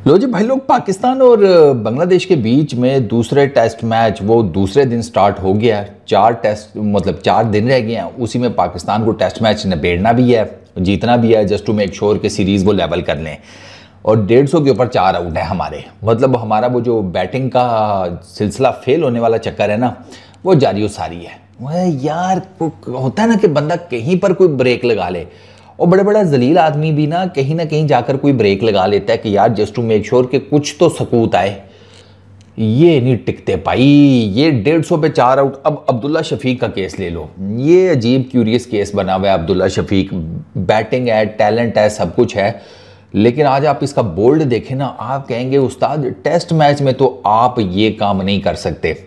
लो जी भाई लोग, पाकिस्तान और बांग्लादेश के बीच में दूसरे टेस्ट मैच वो दूसरे दिन स्टार्ट हो गया है। 4 टेस्ट मतलब 4 दिन रह गए हैं, उसी में पाकिस्तान को टेस्ट मैच निबेड़ना भी है, जीतना भी है, जस्ट टू मेक श्योर कि सीरीज़ वो लेवल कर लें। और 150 के ऊपर 4 आउट है हमारे, मतलब हमारा वो जो बैटिंग का सिलसिला फेल होने वाला चक्कर है ना, वो जारी सारी है। वह यार होता है ना कि बंदा कहीं पर कोई ब्रेक लगा ले, और बड़े बड़ा जलील आदमी भी ना कहीं जाकर कोई ब्रेक लगा लेता है कि यार जस्ट टू मेक श्योर कि कुछ तो सकूत आए। ये नहीं टिकते भाई, ये 150 पे 4 आउट। अब अब्दुल्ला शफीक का केस ले लो, ये अजीब क्यूरियस केस बना हुआ है। अब्दुल्ला शफीक बैटिंग है, टैलेंट है, सब कुछ है, लेकिन आज आप इसका बोल्ड देखें ना, आप कहेंगे उस्ताद टेस्ट मैच में तो आप ये काम नहीं कर सकते।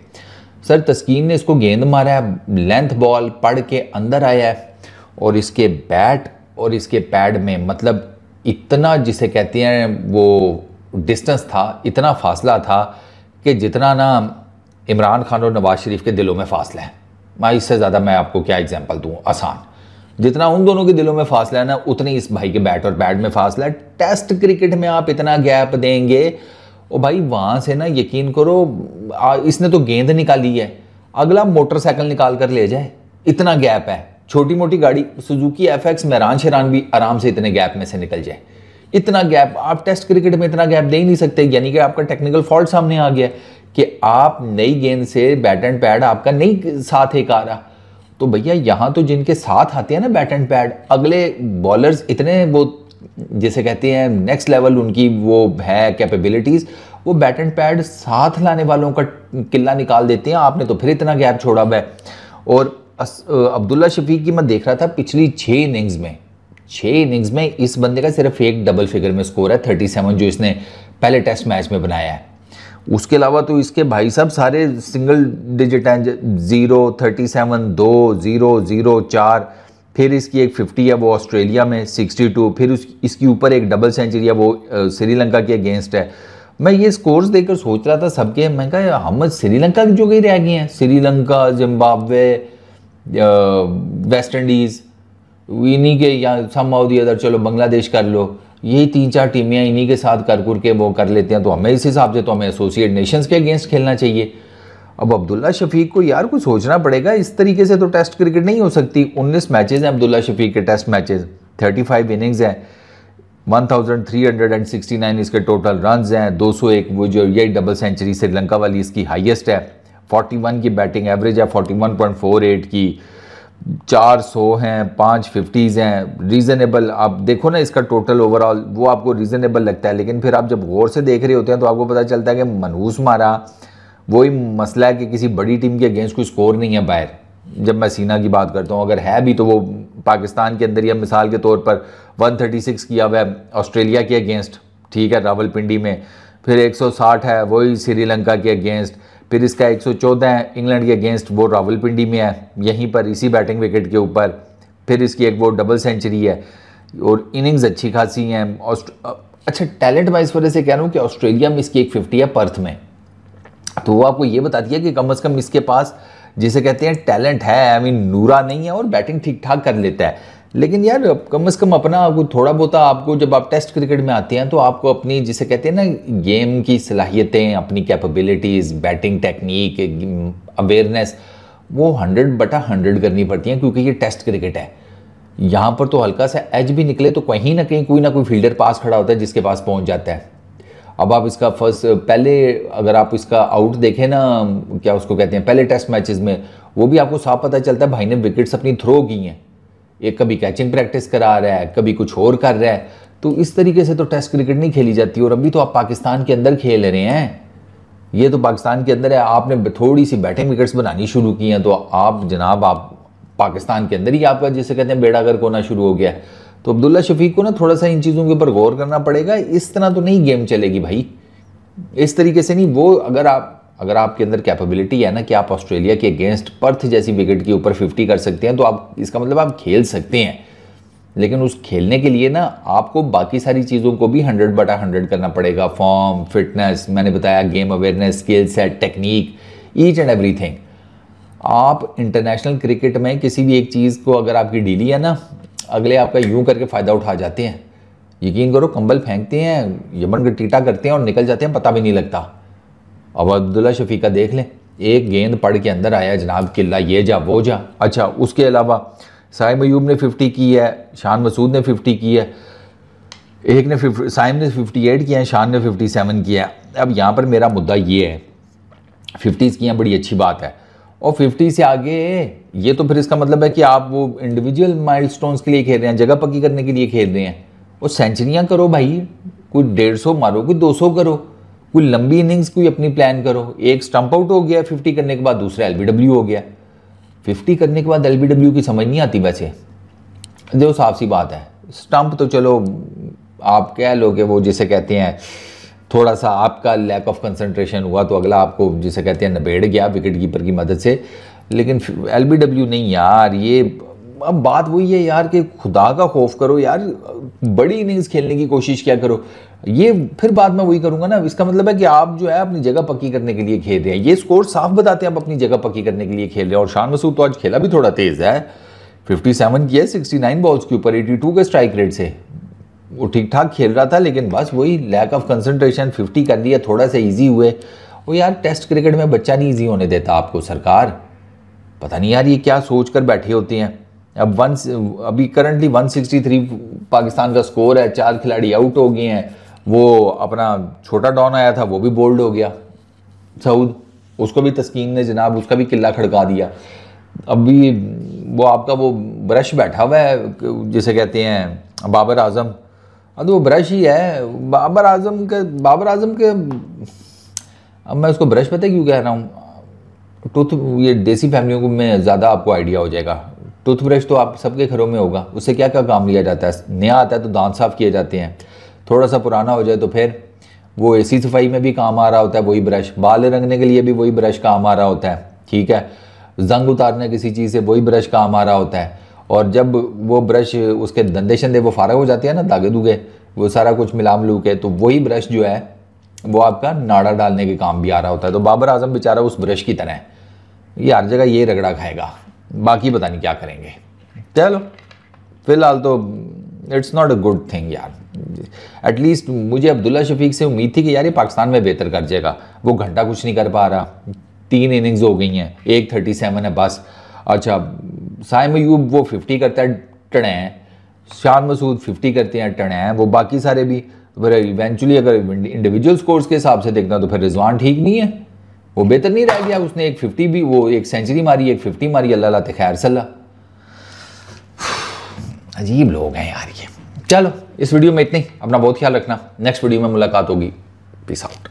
सर तस्कीन ने इसको गेंद मारा है, लेंथ बॉल पड़ के अंदर आया है, और इसके बैट और इसके पैड में मतलब इतना, जिसे कहते हैं वो डिस्टेंस था, इतना फासला था कि जितना ना इमरान खान और नवाज शरीफ के दिलों में फासला है। मैं इससे ज़्यादा मैं आपको क्या एग्जांपल दूँ आसान। जितना उन दोनों के दिलों में फासला है ना, उतनी इस भाई के बैट और पैड में फासला है। टेस्ट क्रिकेट में आप इतना गैप देंगे, और भाई वहाँ से ना यकीन करो, इसने तो गेंद निकाली है, अगला मोटरसाइकिल निकाल कर ले जाए, इतना गैप है। छोटी मोटी गाड़ी सुजुकी एफएक्स मेहरान शेरान भी आराम से इतने गैप में से निकल जाए। इतना गैप आप टेस्ट क्रिकेट में इतना गैप दे ही नहीं सकते। यानी कि आपका टेक्निकल फॉल्ट सामने आ गया कि आप नई गेंद से बैट एंड पैड आपका नहीं साथ एक आ रहा। तो भैया यहाँ तो जिनके साथ आते हैं ना बैट एंड पैड, अगले बॉलर्स इतने वो जैसे कहते हैं नेक्स्ट लेवल उनकी वो है कैपेबिलिटीज़, वो बैट एंड पैड साथ लाने वालों का किला निकाल देते हैं। आपने तो फिर इतना गैप छोड़ा हुआ है। और अब्दुल्ला शफीक की मैं देख रहा था पिछली 6 इनिंग्स में इस बंदे का सिर्फ एक डबल फिगर में स्कोर है 37, जो इसने पहले टेस्ट मैच में बनाया है। उसके अलावा तो इसके भाई साहब सारे सिंगल डिजिट हैं, 0, 37, 2, 0, 0, 4। फिर इसकी एक 50 है वो ऑस्ट्रेलिया में, 62। फिर इसके ऊपर एक डबल सेंचुरी है वो श्रीलंका के अगेंस्ट है। मैं ये स्कोर्स देखकर सोच रहा था सबके, मैं कहा हम श्रीलंका जो गई रह गई हैं, श्रीलंका, जिम्बाब्वे, वेस्ट इंडीज़, इन्हीं के, या सम ऑफ दी अदर, चलो बांग्लादेश कर लो, यही 3-4 टीमें इन्हीं के साथ कर के वो कर लेते हैं। तो हमें इस हिसाब से तो हमें एसोसिएट नेशंस के अगेंस्ट खेलना चाहिए। अब अब्दुल्ला शफीक को यार कुछ सोचना पड़ेगा, इस तरीके से तो टेस्ट क्रिकेट नहीं हो सकती। 19 मैचेस हैं अब्दुल्ला शफीक के टेस्ट मैचेस, 35 इनिंग्स हैं, 1369 इसके टोटल रन्स हैं, 201 वो जो ये डबल सेंचुरी श्रीलंका वाली इसकी हाईएस्ट है, 41 की बैटिंग एवरेज है, 41.48 की, 400 हैं, 5 50s हैं, रीज़नेबल। आप देखो ना इसका टोटल ओवरऑल वो आपको रीज़नेबल लगता है, लेकिन फिर आप जब गौर से देख रहे होते हैं तो आपको पता चलता है कि मनहूस मारा। वही मसला है कि किसी बड़ी टीम के अगेंस्ट कोई स्कोर नहीं है बाहर। जब मैं सीना की बात करता हूँ, अगर है भी तो वो पाकिस्तान के अंदर, या मिसाल के तौर पर 136 किया हुआ है ऑस्ट्रेलिया के अगेंस्ट, ठीक है, रावलपिंडी में। फिर 160 है वही श्रीलंका के अगेंस्ट। फिर इसका 114 है इंग्लैंड के अगेंस्ट, वो रावलपिंडी में है, यहीं पर इसी बैटिंग विकेट के ऊपर। फिर इसकी एक वो डबल सेंचुरी है, और इनिंग्स अच्छी खासी हैं। अच्छा टैलेंट वाइज वजह से कह रहा हूँ कि ऑस्ट्रेलिया में इसकी एक 50 है पर्थ में, तो वो आपको ये बताती है कि कम से कम इसके पास जिसे कहते हैं टैलेंट है। आई मीन नूरा नहीं है, और बैटिंग ठीक ठाक कर लेता है। लेकिन यार कम से कम अपना थोड़ा बहुत आपको, जब आप टेस्ट क्रिकेट में आते हैं तो आपको अपनी जिसे कहते हैं ना गेम की सलाहियतें, अपनी कैपेबिलिटीज़, बैटिंग टेक्निक, अवेयरनेस, वो 100/100 करनी पड़ती हैं, क्योंकि ये टेस्ट क्रिकेट है। यहाँ पर तो हल्का सा एज भी निकले तो कहीं ना कहीं कोई ना कोई फील्डर पास खड़ा होता है जिसके पास पहुँच जाता है। अब आप इसका पहले अगर आप इसका आउट देखें ना, क्या उसको कहते हैं, पहले टेस्ट मैचेस में, वो भी आपको साफ पता चलता है भाई ने विकेट्स अपनी थ्रो की हैं। एक कभी कैचिंग प्रैक्टिस करा रहा है, कभी कुछ और कर रहा है। तो इस तरीके से तो टेस्ट क्रिकेट नहीं खेली जाती। और अभी तो आप पाकिस्तान के अंदर खेल रहे हैं, ये तो पाकिस्तान के अंदर है। आपने थोड़ी सी बैटिंग विकेट्स बनानी शुरू की हैं, तो आप जनाब आप पाकिस्तान के अंदर ही आपका जिसे कहते हैं बेड़ा गर्क होना शुरू हो गया। तो अब्दुल्ला शफीक को ना थोड़ा सा इन चीज़ों के ऊपर गौर करना पड़ेगा। इस तरह तो नहीं गेम चलेगी भाई, इस तरीके से नहीं। वो अगर आपके अंदर कैपेबिलिटी है ना कि आप ऑस्ट्रेलिया के अगेंस्ट पर्थ जैसी विकेट के ऊपर 50 कर सकते हैं, तो आप इसका मतलब आप खेल सकते हैं। लेकिन उस खेलने के लिए ना आपको बाकी सारी चीज़ों को भी 100/100 करना पड़ेगा। फॉर्म, फिटनेस, मैंने बताया, game awareness, skill set, technique, each and everything. आप इंटरनेशनल क्रिकेट में किसी भी एक चीज़ को अगर आपकी डीली है ना, अगले आपका यूं करके फ़ायदा उठा जाते हैं। यकीन करो कंबल फेंकते हैं, यमन का टीटा करते हैं और निकल जाते हैं, पता भी नहीं लगता। अब अब्दुल्ला शफीक का देख लें, एक गेंद पड़ के अंदर आया जनाब, किला ये जा वो जा। अच्छा, उसके अलावा साइम अयूब ने 50 की है, शान मसूद ने 50 की है, एक ने साइम ने 58 किया है, शान ने 57 किया है। अब यहाँ पर मेरा मुद्दा ये है, 50s किया बड़ी अच्छी बात है, और 50 से आगे ये तो फिर इसका मतलब है कि आप वो इंडिविजुअल माइलस्टोन्स के लिए खेल रहे हैं, जगह पक्की करने के लिए खेल रहे हैं। और सेंचुरियाँ करो भाई, कोई 150 मारो, कोई 200 करो, कोई लंबी इनिंग्स कोई अपनी प्लान करो। एक स्टंप आउट हो गया 50 करने के बाद, दूसरा LBW हो गया। 50 करने के बाद LBW की समझ नहीं आती वैसे, जो साफ सी बात है। स्टंप तो चलो आप कह लो कि वो जिसे कहते हैं थोड़ा सा आपका लैक ऑफ कंसंट्रेशन हुआ तो अगला आपको जिसे कहते हैं नबेड़ गया विकेट कीपर की मदद से, लेकिन LBW नहीं यार। ये अब बात वही है यार कि खुदा का खौफ करो यार, बड़ी इनिंग्स खेलने की कोशिश क्या करो। ये फिर बाद में वही करूंगा ना, इसका मतलब है कि आप जो है अपनी जगह पक्की करने के लिए खेल रहे हैं। ये स्कोर साफ बताते हैं आप अपनी जगह पक्की करने के लिए खेल रहे हैं। और शान मसूद तो आज खेला भी थोड़ा तेज है, 57 किया 69 बॉल्स के ऊपर 82 के स्ट्राइक रेट से, वो ठीक ठाक खेल रहा था। लेकिन बस वही लैक ऑफ कंसंट्रेशन, 50 कर लिया, थोड़ा सा इजी हुए। वो यार टेस्ट क्रिकेट में बच्चा नहीं इजी होने देता आपको सरकार, पता नहीं यार ये क्या सोच कर बैठे होते हैं। अब अभी करंटली 163 पाकिस्तान का स्कोर है, 4 खिलाड़ी आउट हो गए हैं। वो अपना छोटा डॉन आया था, वो भी बोल्ड हो गया सऊद, उसको भी तस्कीन ने जनाब उसका भी किला खड़का दिया। अभी वो आपका वो ब्रश बैठा हुआ है जिसे कहते हैं बाबर आजम, अब वो ब्रश ही है बाबर आजम के। अब मैं उसको ब्रश पता क्यों कह रहा हूँ, टूथ, ये देसी फैमिलियों में ज़्यादा आपको आइडिया हो जाएगा। टूथब्रश तो आप सबके घरों में होगा, उससे क्या क्या काम लिया जाता है। नया आता है तो दांत साफ़ किए जाते हैं, थोड़ा सा पुराना हो जाए तो फिर वो एसी सफाई में भी काम आ रहा होता है वही ब्रश, बाल रंगने के लिए भी वही ब्रश काम आ रहा होता है, ठीक है, जंग उतारने किसी चीज़ से वही ब्रश काम आ रहा होता है। और जब वो ब्रश उसके धंधे शंदे वो फारग हो जाते हैं ना, दागे दुगे वो सारा कुछ मिला मिलू के, तो वही ब्रश जो है वो आपका नाड़ा डालने के काम भी आ रहा होता है। तो बाबर आजम बेचारा उस ब्रश की तरह है, ये हर जगह ये रगड़ा खाएगा, बाकी पता नहीं क्या करेंगे। चलो फिलहाल तो it's not a good thing यार। एटलीस्ट मुझे अब्दुल्ला शफीक से उम्मीद थी कि यार ये पाकिस्तान में बेहतर कर जाएगा, वो घंटा कुछ नहीं कर पा रहा, 3 इनिंग्स हो गई हैं, 137 है बस। अच्छा, साइम अयूब वो 50 करता है टड़े हैं, शान मसूद 50 करते हैं टड़े हैं, वो बाकी सारे भी। फिर इवेंचुअली अगर इंडिविजुअल स्कोर्स के हिसाब से देखना तो फिर रिजवान ठीक नहीं है, वो बेहतर नहीं रह गया। उसने एक 50 भी, वो एक सेंचुरी मारी, एक 50 मारी, अल्लाह लाते खैर सल्ला। अजीब लोग हैं यार ये। चलो इस वीडियो में इतनी, अपना बहुत ख्याल रखना, नेक्स्ट वीडियो में मुलाकात होगी, पीस आउट।